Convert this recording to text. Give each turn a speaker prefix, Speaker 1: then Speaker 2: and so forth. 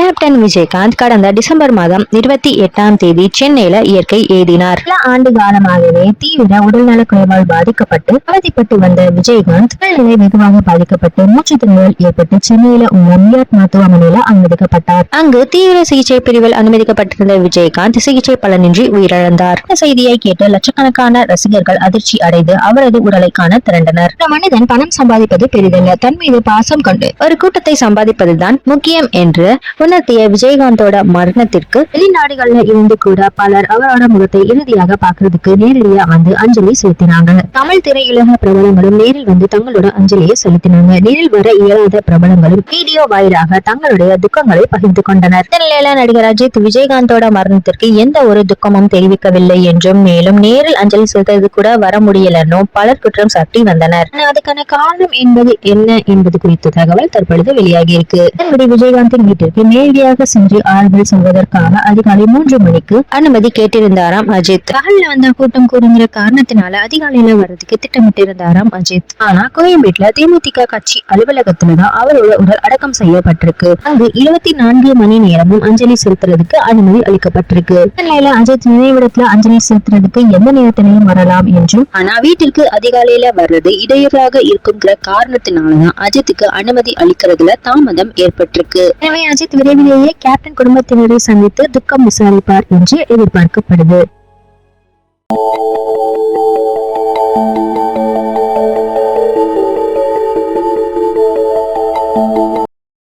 Speaker 1: Captain Vijayakanth கடந்த December மாதம் 28ஆம் தேதி சென்னையில இயற்கை எய்தினார். பல ஆண்டு காலமாகவே தீவிர உடல்நல குறைவால் பாதிக்கப்பட்டு அவதிப்பட்டு வந்த விஜயகாந்த் உடல்நிலை வெகுவாக பாதிக்கப்பட்டு மூச்சு திணறல் ஏற்பட்டு சென்னையில உள்ள மியாட் மருத்துவமனையில அனுமதிக்கப்பட்டார். அங்கு தீவிர சிகிச்சை பிரிவில் அனுமதிக்கப்பட்டிருந்த விஜயகாந்த் சிகிச்சை பலனின்றி உயிரிழந்தார். இந்த செய்தியை கேட்டு லட்சக்கணக்கான ரசிகர்கள் அதிர்ச்சி அடைந்து அவரது உடலை காண திரண்டனர். மனிதன் பணம் சம்பாதிப்பது பெரிதல்ல, தன் மீது பாசம் கொண்டு ஒரு கூட்டத்தை சம்பாதிப்பதுதான் முக்கியம் என்று உணர்த்திய விஜயகாந்தோட மரணத்திற்கு வெளிநாடுகள்ல இருந்து கூட பலர் அவரோட முகத்தை இறுதியாக பாக்குறதுக்கு நேரடியா வந்து அஞ்சலி செலுத்தினாங்க. தமிழ் திரையுலக பிரபலங்களும் நேரில் வந்து தங்களோட அஞ்சலியை செலுத்தினாங்க. நேரில் வர இயலாத பிரபலங்களும் வீடியோ வாயிலாக தங்களுடைய துக்கங்களை பகிர்ந்து கொண்டனர். நிலையில நடிகர் அஜித் விஜயகாந்தோட மரணத்திற்கு எந்த ஒரு துக்கமும் தெரிவிக்கவில்லை என்றும் மேலும் நேரில் அஞ்சலி செலுத்துறது கூட வர முடியலன்னும் பலர் குற்றம் சாட்டி வந்தனர். அதுக்கான காரணம் என்பது என்ன என்பது குறித்த தகவல் தற்பொழுது வெளியாகி இருக்கு. விஜயகாந்தின் வீட்டிற்கு நேரடியாக சென்று ஆறுதல் சொல்வதற்காக அதிகாலை 3 மணிக்கு அனுமதி கேட்டிருந்தாராம் அஜித். பகல்ல வந்த கூட்டம் கூடுங்கிற காரணத்தினால அதிகாலையில வர்றதுக்கு திட்டமிட்டிருந்தாராம் அஜித். ஆனா கோயம்பேட்டுல தேமுதிக கட்சி அலுவலகத்துலதான் அவரோட உடல் அடக்கம் செய்யப்பட்டிருக்கு. அங்கு 24 மணி நேரமும் அஞ்சலி செலுத்துறதுக்கு அனுமதி அளிக்கப்பட்டிருக்கு. நிலையில அஜித் நினைவிடத்துல அஞ்சலி செலுத்துறதுக்கு எந்த நேரத்திலையும் வரலாம் என்றும், ஆனா வீட்டிற்கு அதிகாலையில வர்றது இடையூறாக இருக்குங்கிற காரணத்தினாலதான் அஜித்துக்கு அனுமதி அளிக்கிறதுல தாமதம் ஏற்பட்டிருக்கு. எனவே அஜித் விரைவிலேயே கேப்டன் குடும்பத்தினரை சந்தித்து துக்கம் விசாரிப்பார் என்று எதிர்பார்க்கப்படுது.